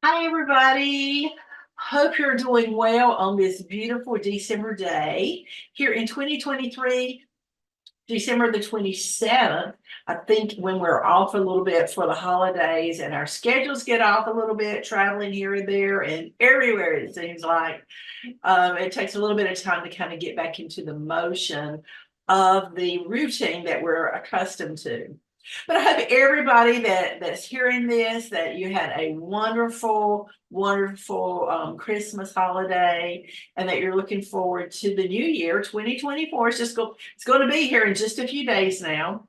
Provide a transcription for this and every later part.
Hi, everybody. Hope you're doing well on this beautiful December day here in 2023, December the 27th. I think when we're off a little bit for the holidays and our schedules get off a little bit, traveling here and there and everywhere, it seems like it takes a little bit of time to kind of get back into the motion of the routine that we're accustomed to. But I hope everybody that's hearing this, that you had a wonderful, wonderful Christmas holiday, and that you're looking forward to the new year, 2024. It's going to be here in just a few days now.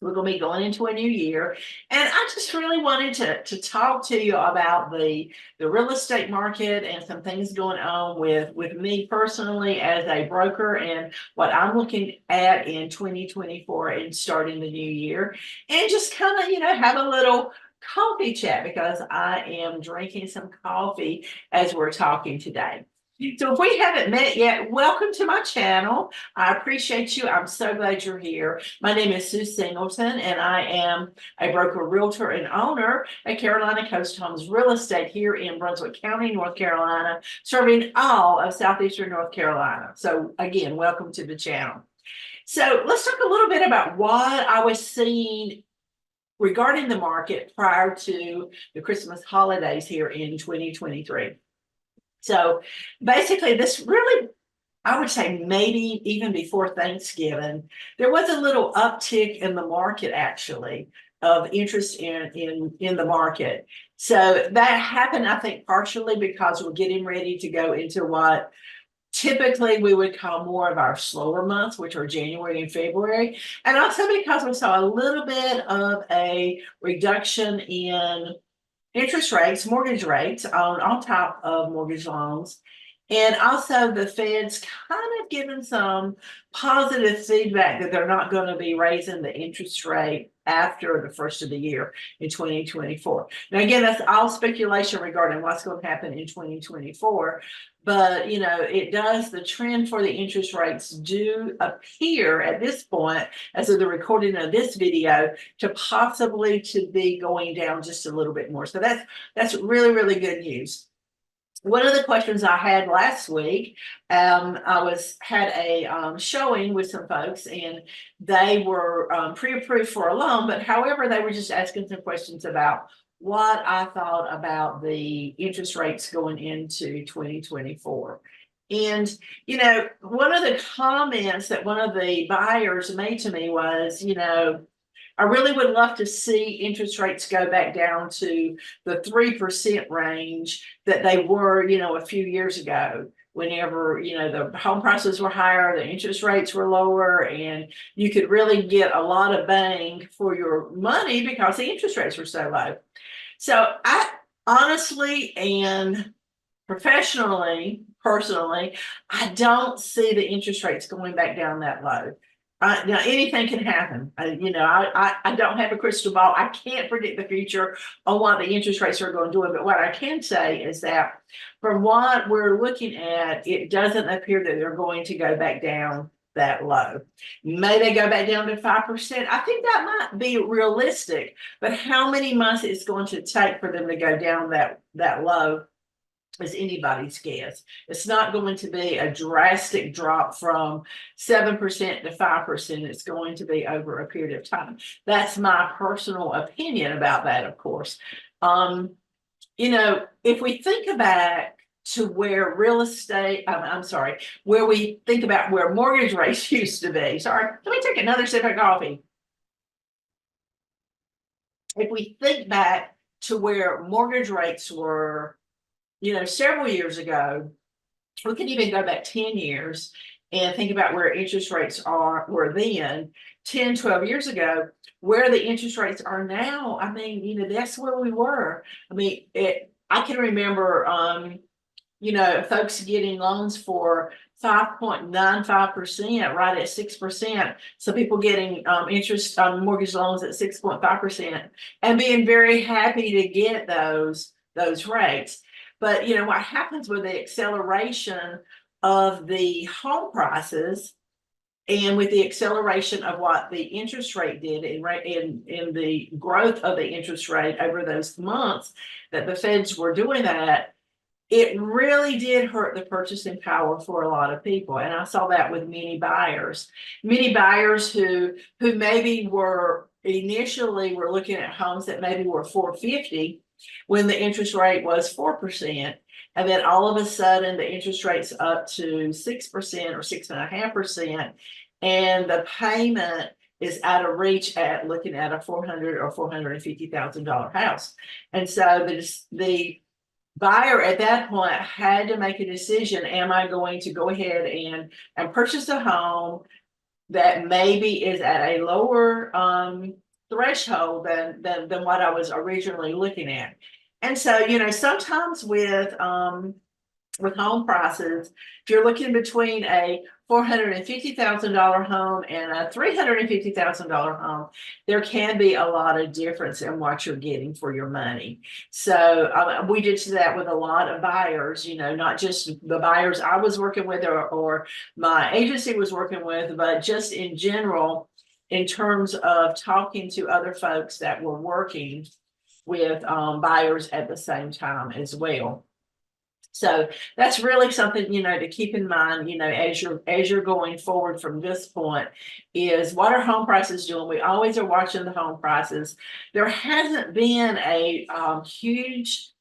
We're going to be going into a new year. And I just really wanted to talk to you about the real estate market and some things going on with me personally as a broker and what I'm looking at in 2024 and starting the new year. And just kind of, have a little coffee chat because I am drinking some coffee as we're talking today. So if we haven't met yet, welcome to my channel. I appreciate you. I'm so glad you're here. My name is Sue Singleton, and I am a broker, realtor, and owner at Carolina Coast Homes Real Estate here in Brunswick County, North Carolina, serving all of southeastern North Carolina. So again, welcome to the channel. So let's talk a little bit about what I was seeing regarding the market prior to the Christmas holidays here in 2023. So basically, this really, I would say maybe even before Thanksgiving, there was a little uptick in the market actually of interest in the market. So that happened, I think, partially because we're getting ready to go into what typically we would call more of our slower months, which are January and February. And also because we saw a little bit of a reduction in interest rates, mortgage rates on top of mortgage loans. And also the Fed's kind of given some positive feedback that they're not going to be raising the interest rate after the first of the year in 2024. Now, again, that's all speculation regarding what's going to happen in 2024. But, it does, the trend for the interest rates do appear at this point, as of the recording of this video, to possibly to be going down just a little bit more. So that's really, really good news. One of the questions I had last week, I had a showing with some folks, and they were pre-approved for a loan, but however, they were just asking some questions about what I thought about the interest rates going into 2024. And, one of the comments that one of the buyers made to me was, I really would love to see interest rates go back down to the 3% range that they were, a few years ago, whenever, the home prices were higher, the interest rates were lower, and you could really get a lot of bang for your money because the interest rates were so low. So I honestly and professionally, personally, I don't see the interest rates going back down that low. Now anything can happen. I don't have a crystal ball. I can't predict the future on what the interest rates are going to do. But what I can say is that from what we're looking at, it doesn't appear that they're going to go back down that low. May they go back down to 5%? I think that might be realistic. But how many months it's going to take for them to go down that low is anybody's guess. It's not going to be a drastic drop from 7% to 5%. It's going to be over a period of time. That's my personal opinion about that, of course. If we think back to where real estate, where we think about where mortgage rates used to be. Sorry, let me take another sip of coffee. If we think back to where mortgage rates were, several years ago, we can even go back 10 years and think about where interest rates were then, 10, 12 years ago, where the interest rates are now. I mean, that's where we were. I mean, I can remember, folks getting loans for 5.95%, right at 6%. So people getting interest on mortgage loans at 6.5% and being very happy to get those rates. But what happens with the acceleration of the home prices And with the acceleration of what the interest rate did in the growth of the interest rate over those months that the feds were doing that, it really did hurt the purchasing power for a lot of people. And I saw that with many buyers who maybe were initially were looking at homes that maybe were 450 when the interest rate was 4%. And then all of a sudden the interest rate's up to 6% or 6.5%. And the payment is out of reach at looking at a $400,000 or $450,000 house. And so the buyer at that point had to make a decision. Am I going to go ahead and purchase a home that maybe is at a lower threshold than what I was originally looking at? And so, you know, sometimes with home prices, if you're looking between a $450,000 home and a $350,000 home, there can be a lot of difference in what you're getting for your money. So we did that with a lot of buyers, you know, not just the buyers I was working with or my agency was working with, but just in general, in terms of talking to other folks that were working with buyers at the same time as well. So that's really something, you know, to keep in mind, you know, as you're going forward from this point, is what are home prices doing? We always are watching the home prices. There hasn't been a huge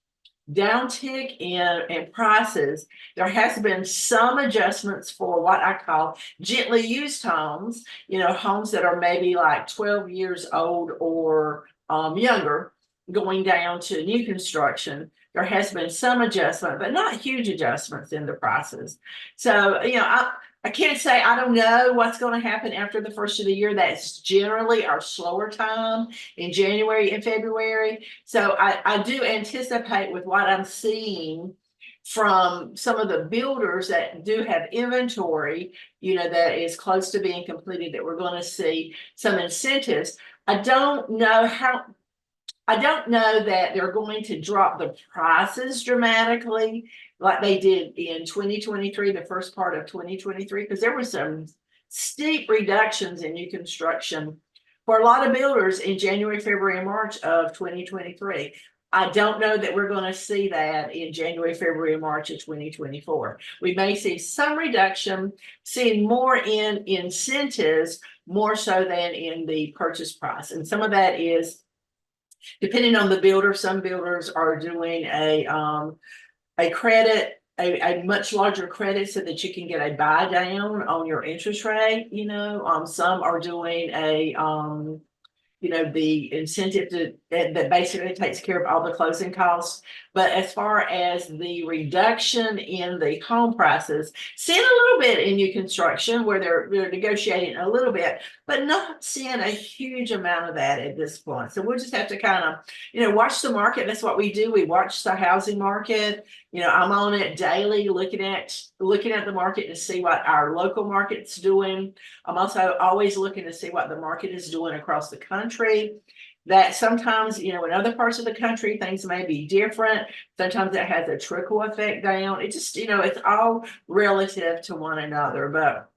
downtick in prices. There has been some adjustments for what I call gently used homes, you know, homes that are maybe like 12 years old or younger, going down to new construction. There has been some adjustment, but not huge adjustments in the prices. So, you know, I can't say I don't know what's going to happen after the first of the year. That's generally our slower time in January and February. So I do anticipate with what I'm seeing from some of the builders that do have inventory, you know, that is close to being completed, that we're going to see some incentives. I don't know that they're going to drop the prices dramatically like they did in 2023, the first part of 2023, because there were some steep reductions in new construction for a lot of builders in January, February, and March of 2023. I don't know that we're going to see that in January, February, and March of 2024. We may see some reduction, seeing more in incentives, more so than in the purchase price. And some of that is depending on the builder. Some builders are doing a credit, a much larger credit so that you can get a buy down on your interest rate. You know, some are doing a you know, the incentive that basically takes care of all the closing costs. But as far as the reduction in the home prices, seeing a little bit in new construction where they're negotiating a little bit, but not seeing a huge amount of that at this point. So we'll just have to kind of, you know, watch the market. That's what we do. We watch the housing market. You know, I'm on it daily, looking at the market to see what our local market's doing. I'm also always looking to see what the market is doing across the country. That sometimes, you know, in other parts of the country, things may be different. Sometimes it has a trickle effect down. It just, you know, it's all relative to one another. But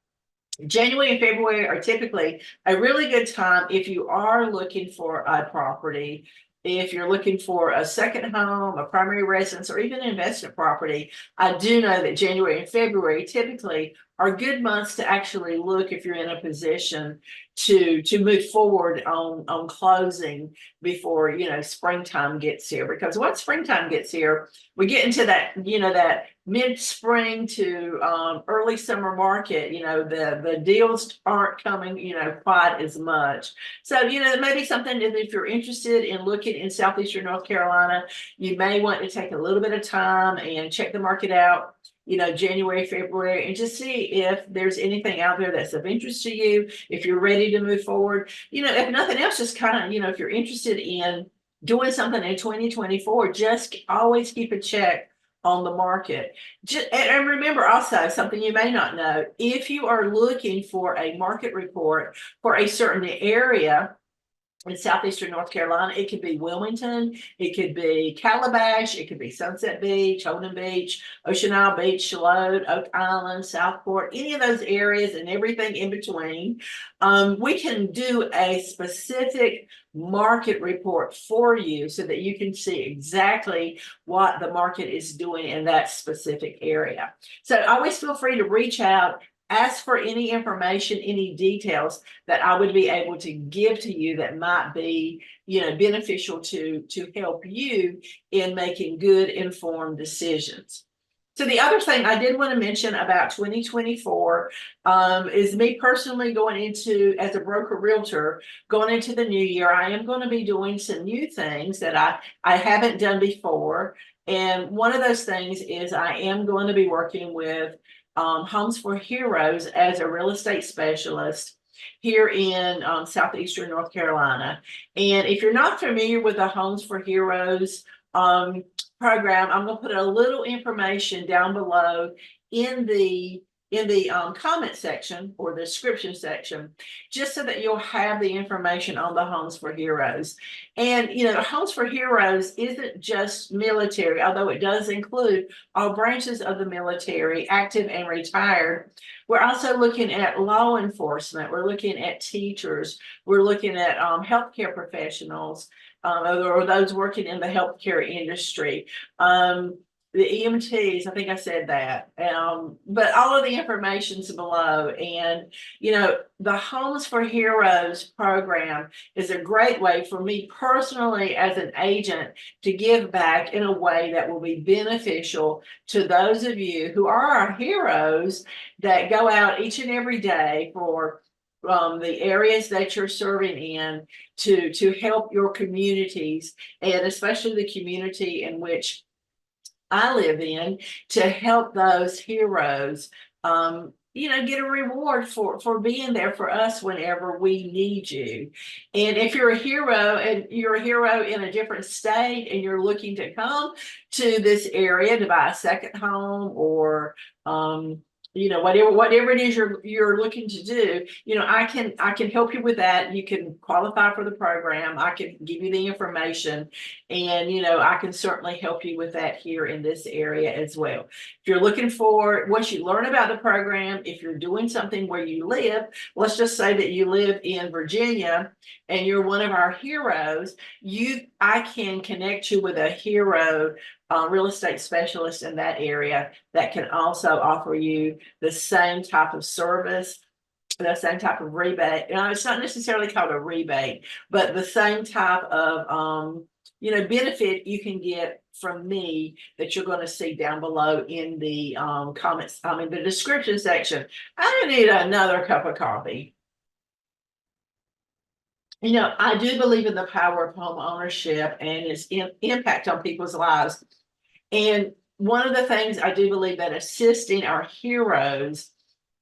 January and February are typically a really good time if you are looking for a property. If you're looking for a second home, a primary residence, or even an investment property, I do know that January and February typically are good months to actually look if you're in a position to move forward on closing before, you know, springtime gets here. Because once springtime gets here, we get into that, you know, that mid-spring to early summer market. You know, the deals aren't coming, you know, quite as much. So, you know, maybe something that if you're interested in looking in southeastern North Carolina, you may want to take a little bit of time and check the market out, you know, January, February, and just see if there's anything out there that's of interest to you, if you're ready to move forward. You know, if nothing else, just kind of, you know, if you're interested in doing something in 2024, just always keep a check on the market. And remember also something you may not know: if you are looking for a market report for a certain area, in southeastern North Carolina. It could be Wilmington, it could be Calabash, it could be Sunset Beach, Holden Beach, Ocean Isle Beach, Charlotte, Oak Island, Southport, any of those areas and everything in between. We can do a specific market report for you so that you can see exactly what the market is doing in that specific area. So always feel free to reach out, ask for any information, any details that I would be able to give to you that might be, beneficial to help you in making good, informed decisions. So the other thing I did want to mention about 2024 is me personally going into, as a broker realtor, going into the new year. I am going to be doing some new things that I haven't done before. And one of those things is I am going to be working with Homes for Heroes as a real estate specialist here in southeastern North Carolina. And if you're not familiar with the Homes for Heroes program, I'm going to put a little information down below in the comment section or the description section, just so that you'll have the information on the Homes for Heroes. And Homes for Heroes isn't just military, although it does include all branches of the military, active and retired. We're also looking at law enforcement, we're looking at teachers, we're looking at healthcare professionals, or those working in the healthcare industry. The EMTs, I think I said that, but all of the information's below. And the Homes for Heroes program is a great way for me personally as an agent to give back in a way that will be beneficial to those of you who are our heroes that go out each and every day for the areas that you're serving in to help your communities, and especially the community in which I live in, to help those heroes, get a reward for being there for us whenever we need you. And if you're a hero and you're a hero in a different state and you're looking to come to this area to buy a second home, or whatever it is you're looking to do, I can help you with that. You can qualify for the program. I can give you the information, and I can certainly help you with that here in this area as well. If you're looking for, once you learn about the program, if you're doing something where you live, let's just say that you live in Virginia and you're one of our heroes, I can connect you with a hero real estate specialist in that area that can also offer you the same type of service, the same type of rebate. It's not necessarily called a rebate, but the same type of benefit you can get from me that you're going to see down below in the comments, the description section. I need another cup of coffee. I do believe in the power of home ownership and its impact on people's lives. And one of the things I do believe that assisting our heroes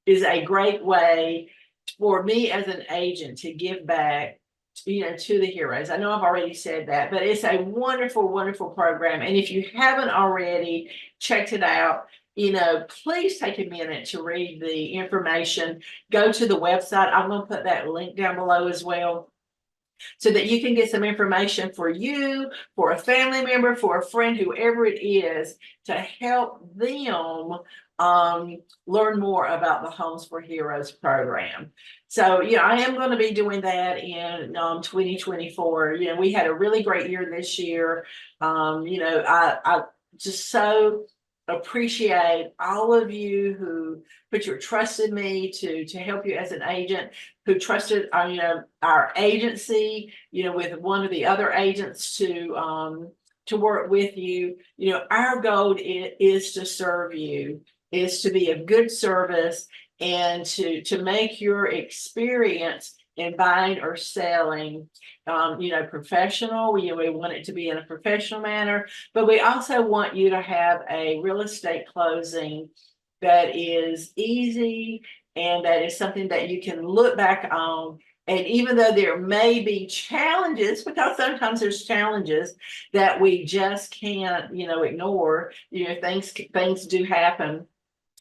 is a great way for me as an agent to give back, to the heroes. I know I've already said that, but it's a wonderful, wonderful program. And if you haven't already checked it out, please take a minute to read the information. Go to the website. I'm going to put that link down below as well, so that you can get some information for you, for a family member, for a friend, whoever it is, to help them learn more about the Homes for Heroes program. So, I am going to be doing that in 2024. We had a really great year this year. I just so appreciate all of you who put your trust in me to help you as an agent, who trusted our agency, with one of the other agents to work with you. Our goal is to serve you, is to be a good service, and to make your experience in buying or selling professional. We want it to be in a professional manner, but we also want you to have a real estate closing that is easy and that is something that you can look back on. And even though there may be challenges, because sometimes there's challenges that we just can't ignore, things do happen.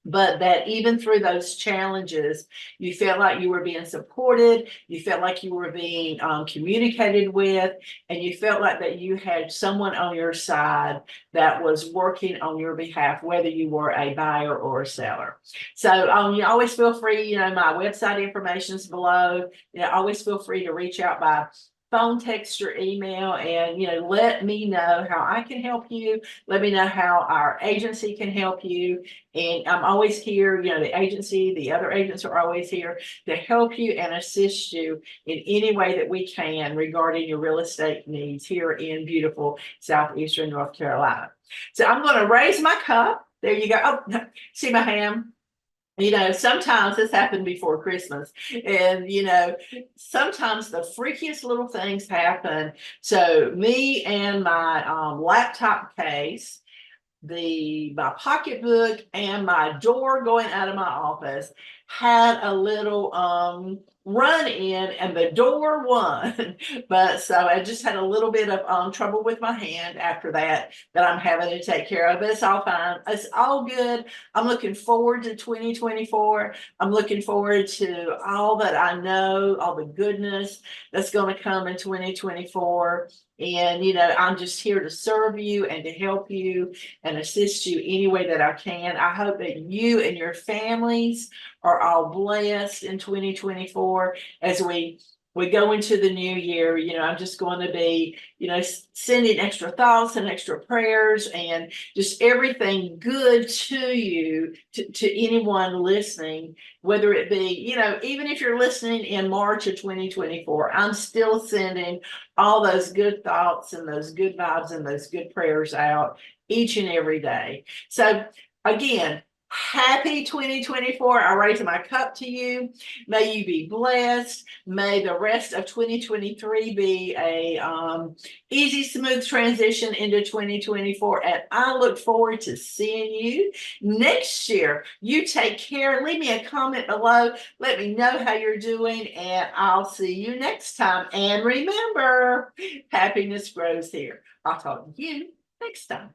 but that even through those challenges, you felt like you were being supported, you felt like you were being communicated with, and you felt like that you had someone on your side that was working on your behalf, whether you were a buyer or a seller. So you always feel free, my website information is below. Always feel free to reach out by phone, text, or email, and let me know how I can help you. Let me know how our agency can help you. And I'm always here, the agency, the other agents are always here to help you and assist you in any way that we can regarding your real estate needs here in beautiful Southeastern North Carolina. So I'm going to raise my cup. There you go. Oh, see my hand? Sometimes this happened before Christmas, and sometimes the freakiest little things happen. So me and my laptop case, my pocketbook, and my door going out of my office had a little run in, and the door won. But so I just had a little bit of trouble with my hand after that I'm having to take care of. But it's all fine. It's all good. I'm looking forward to 2024. I'm looking forward to all that I know, all the goodness that's going to come in 2024. And I'm just here to serve you and to help you and assist you any way that I can. I hope that you and your families are all blessed in 2024 as we go into the new year. I'm just going to be, sending extra thoughts and extra prayers and just everything good to you, to anyone listening, whether it be, even if you're listening in March of 2024, I'm still sending all those good thoughts and those good vibes and those good prayers out each and every day. So again, happy 2024. I raise my cup to you. May you be blessed. May the rest of 2023 be a easy, smooth transition into 2024. And I look forward to seeing you next year. You take care. Leave me a comment below. Let me know how you're doing, and I'll see you next time. And remember, happiness grows here. I'll talk to you next time.